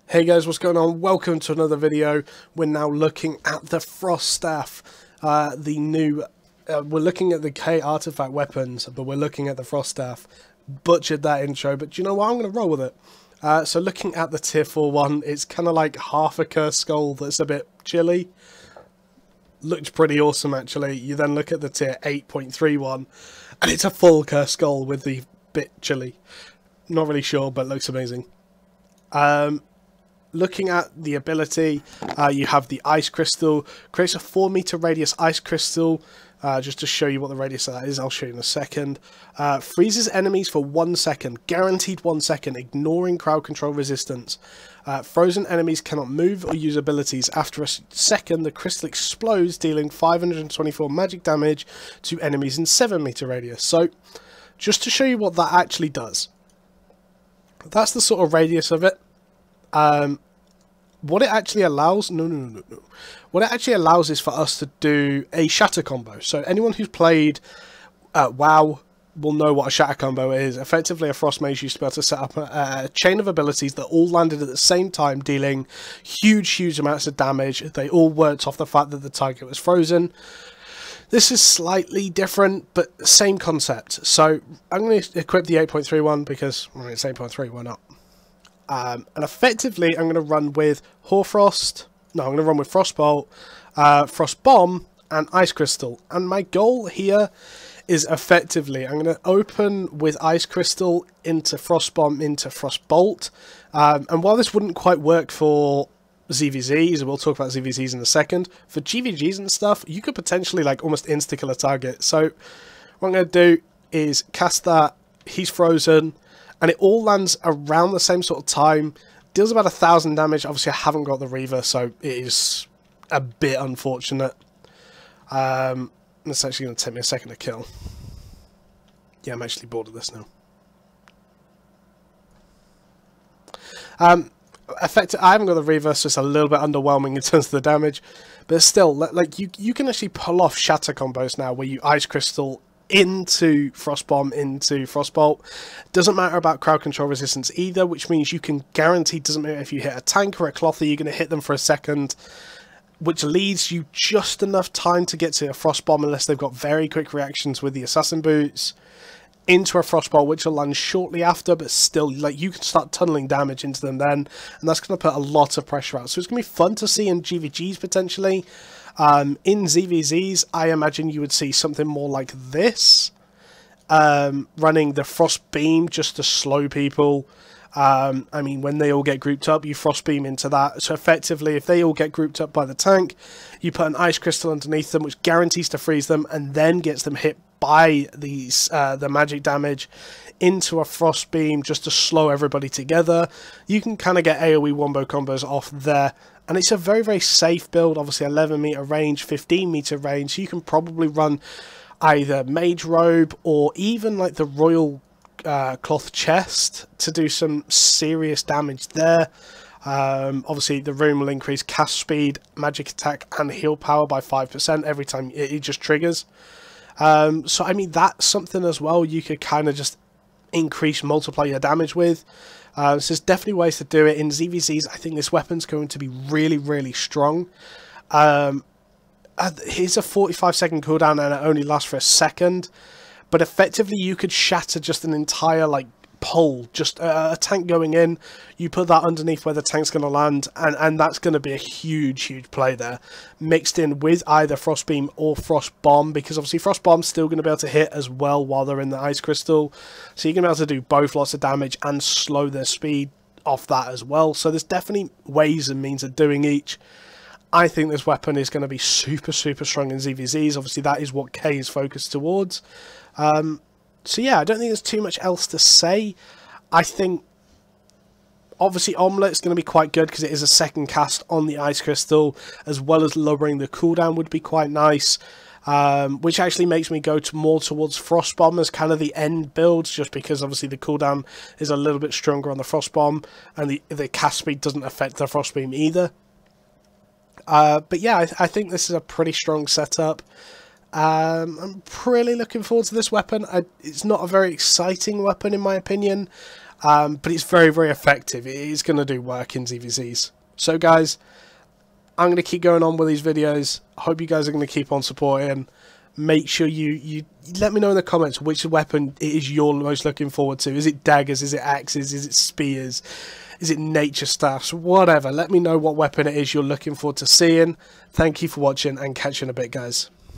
Hey guys, what's going on? Welcome to another video. We're now looking at the Frost Staff, we're looking at the K artifact weapons, but we're looking at the Frost Staff. Butchered that intro, but do you know what? I'm going to roll with it. So looking at the tier 4 one, it's kind of like half a cursed skull that's a bit chilly. Looked pretty awesome actually. You then look at the tier 8.3 one, and it's a full cursed skull with the bit chilly. Not really sure, but looks amazing. Looking at the ability, you have the Ice Crystal. Creates a 4 meter radius Ice Crystal. Just to show you what the radius of that is, I'll show you in a second. Freezes enemies for 1 second. Guaranteed 1 second, ignoring crowd control resistance. Frozen enemies cannot move or use abilities. After a second, the crystal explodes, dealing 524 magic damage to enemies in 7 meter radius. So, just to show you what that actually does. That's the sort of radius of it. What it actually allows, what it actually allows is for us to do a shatter combo. So anyone who's played WoW will know what a shatter combo is. Effectively, a Frost Mage used to be able to set up a chain of abilities that all landed at the same time, dealing huge amounts of damage. They all worked off the fact that the target was frozen. This is slightly different, but same concept. So I'm going to equip the 8.3 one because, well, it's 8.3, why not? And effectively, I'm going to run with Hoarfrost. No, I'm going to run with Frostbolt, Frost Bomb, and Ice Crystal. And my goal here is effectively, I'm going to open with Ice Crystal into Frost Bomb into Frostbolt. And while this wouldn't quite work for ZVZs, we'll talk about ZVZs in a second, for GVGs and stuff, you could potentially like almost insta-kill a target. So what I'm going to do is cast that, he's frozen, and it all lands around the same sort of time. Deals about 1,000 damage. Obviously, I haven't got the Reaver, so it is a bit unfortunate. It's actually going to take me a second to kill. Yeah, I'm actually bored of this now. I haven't got the Reaver, so it's a little bit underwhelming in terms of the damage. But still, like you can actually pull off shatter combos now, where you Ice Crystal into Frost Bomb into Frostbolt. Doesn't matter about crowd control resistance either, which means you can guarantee, doesn't matter if you hit a tank or a clothy, you're going to hit them for a second, which leaves you just enough time to get to a Frost Bomb unless they've got very quick reactions with the Assassin Boots, into a Frostbolt, which will land shortly after, but still, like, you can start tunneling damage into them then, and that's going to put a lot of pressure out. So it's going to be fun to see in GVGs potentially. In ZVZs, I imagine you would see something more like this, running the Frost Beam just to slow people. I mean, when they all get grouped up, you Frost Beam into that. So effectively, if they all get grouped up by the tank, you put an Ice Crystal underneath them, which guarantees to freeze them, and then gets them hit by these the magic damage into a Frost Beam just to slow everybody together. You can kind of get AoE wombo combos off there. And it's a very safe build, obviously 11 meter range, 15 meter range, so you can probably run either Mage Robe or even like the Royal Cloth Chest to do some serious damage there. Obviously the room will increase cast speed, magic attack and heal power by 5% every time it just triggers. So I mean, that's something as well you could kind of just multiply your damage with. So there's definitely ways to do it. In ZVZs, I think this weapon's going to be really strong. Here's a 45-second cooldown and it only lasts for a second. But effectively, you could shatter just an entire, like, pole. Just a tank going in, you put that underneath where the tank's going to land, and that's going to be a huge play there. Mixed in with either Frost Beam or Frost Bomb, because obviously Frost Bomb's still going to be able to hit as well while they're in the Ice Crystal. So you're going to be able to do both lots of damage and slow their speed off that as well. So there's definitely ways and means of doing each. I think this weapon is going to be super strong in ZVZs. Obviously that is what K is focused towards. So yeah, I don't think there's too much else to say. I think, obviously, Omelet's going to be quite good because it is a second cast on the Ice Crystal, as well as lowering the cooldown would be quite nice. Which actually makes me go more towards Frost Bomb as kind of the end build, just because obviously the cooldown is a little bit stronger on the Frost Bomb, and the cast speed doesn't affect the Frost Beam either. But yeah, I think this is a pretty strong setup. I'm really looking forward to this weapon. It's not a very exciting weapon in my opinion. but it's very, very effective. It is going to do work in ZVZs. So guys, I'm going to keep going on with these videos. I hope you guys are going to keep on supporting. Make sure you let me know in the comments which weapon it is you're most looking forward to. Is it daggers? Is it axes? Is it spears? Is it nature staffs? Whatever. Let me know what weapon it is you're looking forward to seeing. Thank you for watching, and catch you in a bit, guys.